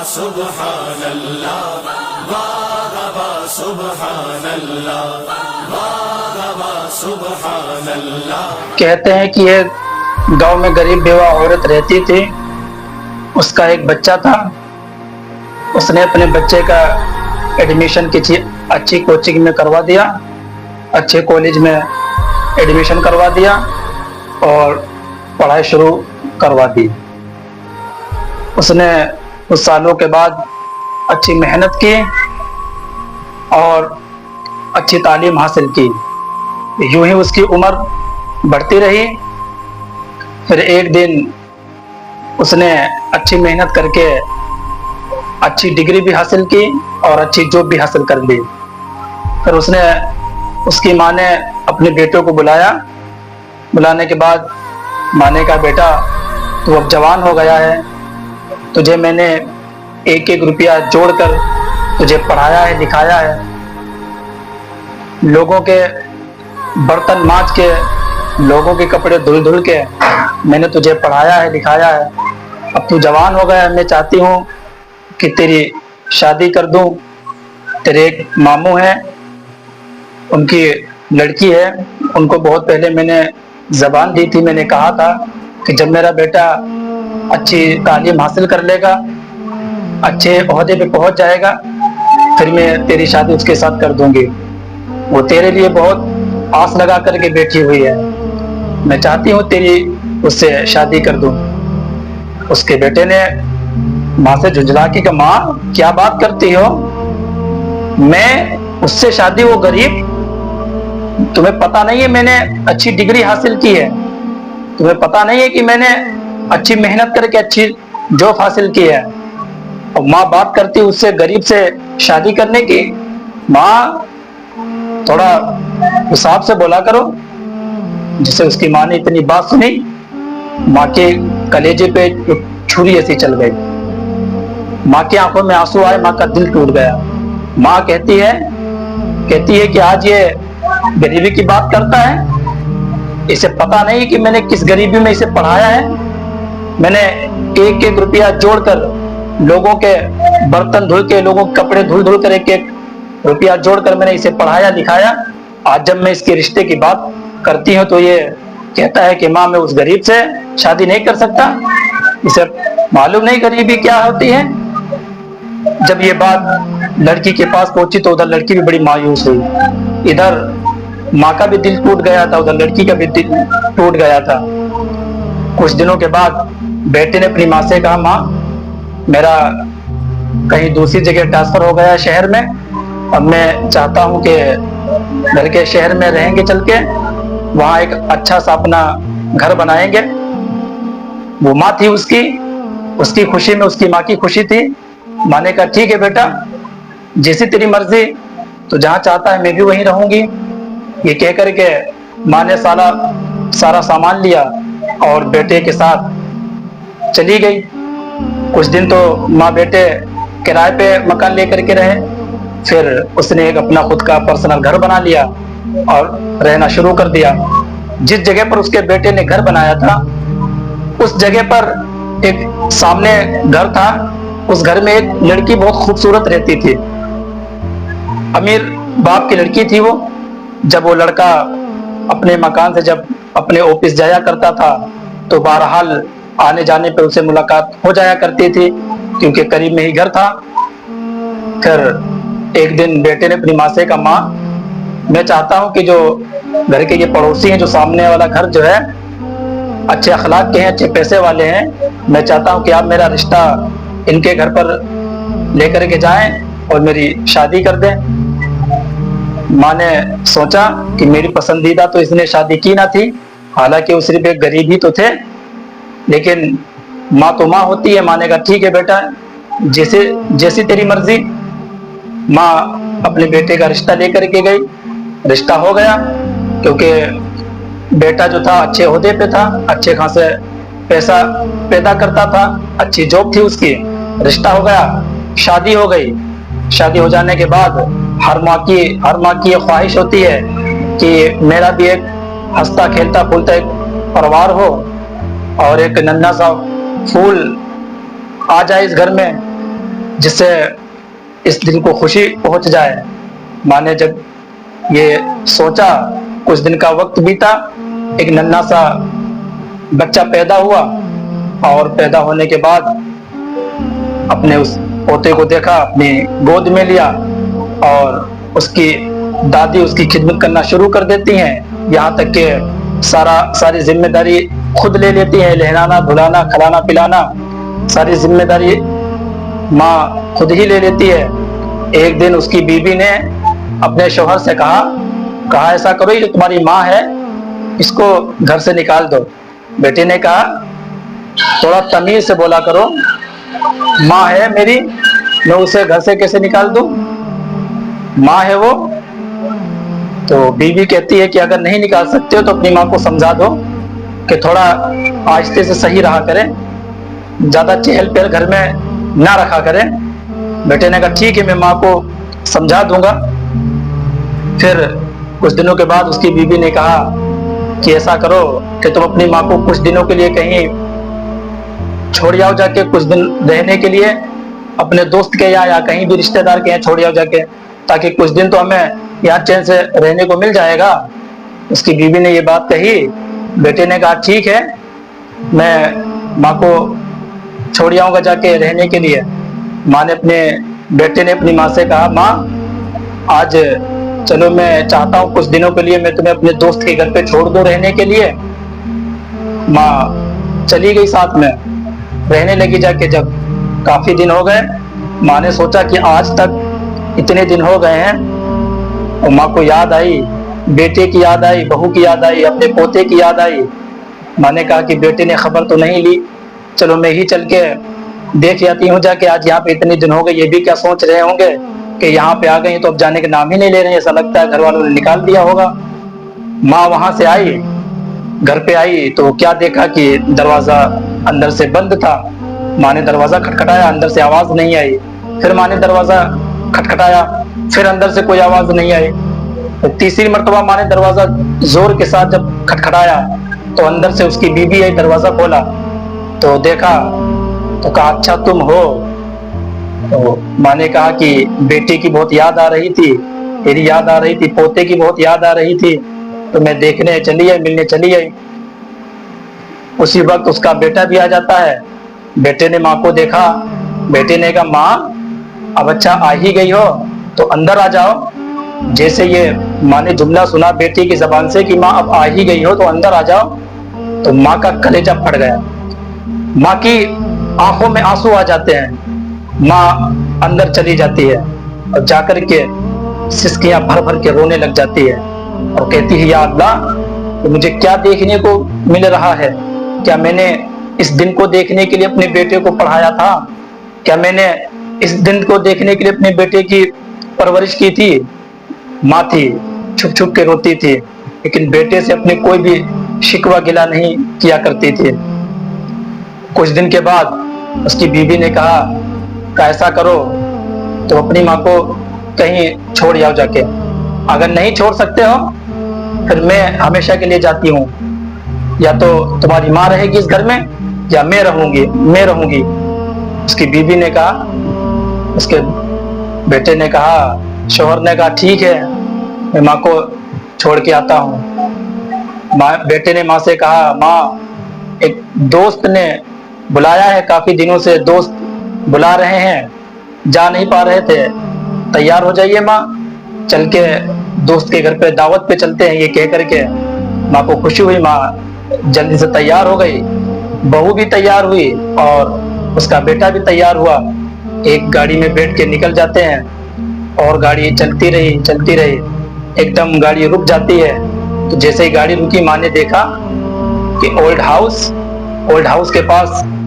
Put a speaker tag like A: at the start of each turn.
A: सुब्हानल्लाह वाह वाह सुब्हानल्लाह वाह वाह सुब्हानल्लाह।
B: कहते हैं कि एक गांव में गरीब बेवा औरत रहती थी। उसका एक बच्चा था। उसने अपने बच्चे का एडमिशन किसी अच्छी कोचिंग में करवा दिया, अच्छे कॉलेज में एडमिशन करवा दिया और पढ़ाई शुरू करवा दी। उसने कुछ सालों के बाद अच्छी मेहनत की और अच्छी तालीम हासिल की। यूं ही उसकी उम्र बढ़ती रही। फिर एक दिन उसने अच्छी मेहनत करके अच्छी डिग्री भी हासिल की और अच्छी जॉब भी हासिल कर ली। फिर उसकी माँ ने अपने बेटे को बुलाया। बुलाने के बाद माँ ने कहा, बेटा तू अब जवान हो गया है, तुझे मैंने एक एक रुपया जोड़कर तुझे पढ़ाया है, लिखाया है, लोगों के बर्तन मांज के, लोगों के कपड़े धुल धुल के मैंने तुझे पढ़ाया है, लिखाया है। अब तू जवान हो गया है, मैं चाहती हूँ कि तेरी शादी कर दूं। तेरे एक मामू हैं, उनकी लड़की है, उनको बहुत पहले मैंने जबान दी थी। मैंने कहा था कि जब मेरा बेटा अच्छी तालीम हासिल कर लेगा, अच्छे ओहदे पे पहुंच जाएगा, फिर मैं तेरी शादी उसके साथ कर दूंगी। वो तेरे लिए बहुत आस लगा करके बैठी हुई है, मैं चाहती हूँ तेरी उससे शादी कर दूं। उसके बेटे ने माँ से झुंझला के कहा, माँ क्या बात करती हो, मैं उससे शादी, वो गरीब, तुम्हें पता नहीं है मैंने अच्छी डिग्री हासिल की है, तुम्हें पता नहीं है कि मैंने अच्छी मेहनत करके अच्छी जॉब हासिल की है, और माँ बात करती उससे गरीब से शादी करने की। माँ थोड़ा हिसाब से बोला करो। जिसे उसकी माँ ने इतनी बात सुनी, माँ के कलेजे पे छुरी ऐसी चल गई। माँ की आंखों में आंसू आए, माँ का दिल टूट गया। माँ कहती है कि आज ये गरीबी की बात करता है, इसे पता नहीं कि मैंने किस गरीबी में इसे पढ़ाया है। मैंने एक एक रुपया जोड़कर, लोगों के बर्तन धुल के, लोगों के कपड़े धुल धुल कर एक एक रुपया जोड़कर मैंने इसे पढ़ाया, लिखाया। आज जब मैं इसके रिश्ते की बात करती हूँ तो ये कहता है कि माँ मैं उस गरीब से शादी नहीं कर सकता। इसे मालूम नहीं गरीबी क्या होती है। जब ये बात लड़की के पास पहुंची तो उधर लड़की भी बड़ी मायूस हुई। इधर माँ का भी दिल टूट गया था, उधर लड़की का भी दिल टूट गया था। कुछ दिनों के बाद बेटे ने अपनी माँ से कहा, माँ मेरा कहीं दूसरी जगह ट्रांसफर हो गया शहर में, अब मैं चाहता हूँ कि घर के शहर में रहेंगे, चल के वहाँ एक अच्छा सा अपना घर बनाएंगे। वो माँ थी उसकी खुशी में उसकी माँ की खुशी थी। माँ ने कहा, ठीक है बेटा, जैसी तेरी मर्जी, तो जहाँ चाहता है मैं भी वहीं रहूंगी। ये कह करके माँ ने सारा सामान लिया और बेटे के साथ चली गई। कुछ दिन तो माँ बेटे किराए पे मकान लेकर के रहे। फिर उसने एक अपना खुद का पर्सनल घर बना लिया और रहना शुरू कर दिया। जिस जगह पर उसके बेटे ने घर बनाया था, उस जगह पर एक सामने घर था। उस घर में एक लड़की बहुत खूबसूरत रहती थी, अमीर बाप की लड़की थी वो। जब वो लड़का अपने मकान से जब अपने ऑफिस जाया करता था तो बहरहाल आने जाने पे उससे मुलाकात हो जाया करती थी, क्योंकि करीब में ही घर था। फिर एक दिन बेटे ने अपनी माँ से कहा, माँ मैं चाहता हूँ कि जो घर के ये पड़ोसी हैं, जो सामने वाला घर जो है अच्छे अखलाक के हैं, अच्छे पैसे वाले हैं, मैं चाहता हूँ कि आप मेरा रिश्ता इनके घर पर लेकर के जाएं और मेरी शादी कर दें। माँ ने सोचा कि मेरी पसंदीदा तो इसने शादी की ना थी, हालांकि वो सिर्फ एक गरीब ही तो थे, लेकिन माँ तो माँ होती है। माँ ने कहा, ठीक है बेटा, जैसी तेरी मर्जी। माँ अपने बेटे का रिश्ता लेकर के गई। रिश्ता हो गया, क्योंकि बेटा जो था अच्छे ओहदे पे था, अच्छे खासे पैसा पैदा करता था, अच्छी जॉब थी उसकी। रिश्ता हो गया, शादी हो गई। शादी हो जाने के बाद हर माँ की ये ख्वाहिश होती है कि मेरा भी एक हंसता खेलता फूलता एक परिवार हो और एक नन्हा सा फूल आ जाए इस घर में। जिससे इस दिन को खुशी पहुंच जाए। माँ ने जब ये सोचा, कुछ दिन का वक्त बीता, एक नन्हा सा बच्चा पैदा हुआ और पैदा होने के बाद अपने उस पोते को देखा, अपनी गोद में लिया और उसकी दादी उसकी खिदमत करना शुरू कर देती हैं। यहाँ तक कि सारी जिम्मेदारी खुद ले लेती हैं, नहलाना धुलाना खिलाना पिलाना सारी जिम्मेदारी माँ खुद ही ले लेती है। एक दिन उसकी बीवी ने अपने शौहर से कहा ऐसा करो, ये जो तुम्हारी माँ है इसको घर से निकाल दो। बेटे ने कहा थोड़ा तमीज से बोला करो, माँ है मेरी, मैं उसे घर से कैसे निकाल दूं? माँ है वो। तो बीवी कहती है कि अगर नहीं निकाल सकते हो तो अपनी माँ को समझा दो कि थोड़ा आहिस्ते से सही रहा करें, ज्यादा चहल पहल घर में ना रखा करें। बेटे ने कहा ठीक है, मैं माँ को समझा दूंगा। फिर कुछ दिनों के बाद उसकी बीवी ने कहा कि ऐसा करो कि तुम अपनी माँ को कुछ दिनों के लिए कहीं छोड़ आओ, जाके कुछ दिन रहने के लिए अपने दोस्त के यहाँ या कहीं भी रिश्तेदार के यहाँ छोड़ आओ जाके, ताकि कुछ दिन तो हमें यहाँ चैन से रहने को मिल जाएगा। उसकी बीवी ने ये बात कही। बेटे ने कहा ठीक है, मैं माँ को छोड़ आऊंगा जाके रहने के लिए। बेटे ने अपनी माँ से कहा, माँ आज चलो, मैं चाहता हूँ कुछ दिनों के लिए मैं तुम्हें अपने दोस्त के घर पे छोड़ दूं रहने के लिए। माँ चली गई, साथ में रहने लगी जाके। जब काफी दिन हो गए, माँ ने सोचा कि आज तक इतने दिन हो गए हैं और माँ को याद आई, बेटे की याद आई, बहू की याद आई, अपने पोते की याद आई। माँ ने कहा कि बेटे ने खबर तो नहीं ली, चलो मैं ही चल के देख आती हूँ जाके, आज यहाँ पे इतने दिन हो गए, ये भी क्या सोच रहे होंगे कि यहाँ पे आ गई तो अब जाने के नाम ही नहीं ले रहे हैं, ऐसा लगता है घर वालों ने निकाल दिया होगा। माँ वहां से आई, घर पे आई तो क्या देखा कि दरवाजा अंदर से बंद था। माँ ने दरवाजा खटखटाया, अंदर से आवाज नहीं आई। फिर माँ ने दरवाजा खटखटाया, फिर अंदर से कोई आवाज नहीं आई। तो तीसरी मर्तबा माँ ने दरवाजा जोर के साथ जब खटखटाया तो अंदर से उसकी बीवी आई, दरवाजा खोला तो देखा तो कहा अच्छा तुम हो। तो माँ ने कहा कि बेटे की बहुत याद आ रही थी, तेरी याद आ रही थी, पोते की बहुत याद आ रही थी, तो मैं देखने चली आई, मिलने चली आई। उसी वक्त उसका बेटा भी आ जाता है। बेटे ने माँ को देखा, बेटे ने कहा माँ अब अच्छा आ ही गई हो तो अंदर आ जाओ। जैसे ये माँ ने जुमला सुना बेटी की जबान से कि माँ अब आ ही गई हो तो अंदर आ जाओ, तो माँ का कलेजा फट गया। माँ की आंखों में आंसू आ जाते हैं। माँ अंदर चली जाती है और जाकर के सिसकियां भर भर के रोने लग जाती है और कहती है या अल्लाह, तो मुझे क्या देखने को मिल रहा है? क्या मैंने इस दिन को देखने के लिए अपने बेटे को पढ़ाया था? क्या मैंने इस दिन को देखने के लिए अपने बेटे की परवरिश की थी? माँ थी, छुप छुप के रोती थी, लेकिन बेटे से अपने कोई भी शिकवा गिला नहीं किया करती थी। कुछ दिन के बाद उसकी बीवी ने कहा ऐसा करो तो अपनी माँ को कहीं छोड़ जाओ जाके, अगर नहीं छोड़ सकते हो फिर मैं हमेशा के लिए जाती हूँ, या तो तुम्हारी माँ रहेगी इस घर में या मैं रहूंगी। उसकी बीवी ने कहा, उसके बेटे ने कहा, शौहर ने कहा ठीक है मैं माँ को छोड़ के आता हूँ। बेटे ने माँ से कहा माँ एक दोस्त ने बुलाया है, काफी दिनों से दोस्त बुला रहे हैं, जा नहीं पा रहे थे, तैयार हो जाइए माँ, चल के दोस्त के घर पे दावत पे चलते हैं। ये कह करके माँ को खुशी हुई, माँ जल्दी से तैयार हो गई, बहू भी तैयार हुई और उसका बेटा भी तैयार हुआ। एक गाड़ी में बैठ के निकल जाते हैं और गाड़ी चलती रही, एकदम गाड़ी रुक जाती है। तो जैसे ही गाड़ी रुकी, माँ ने देखा कि ओल्ड हाउस के पास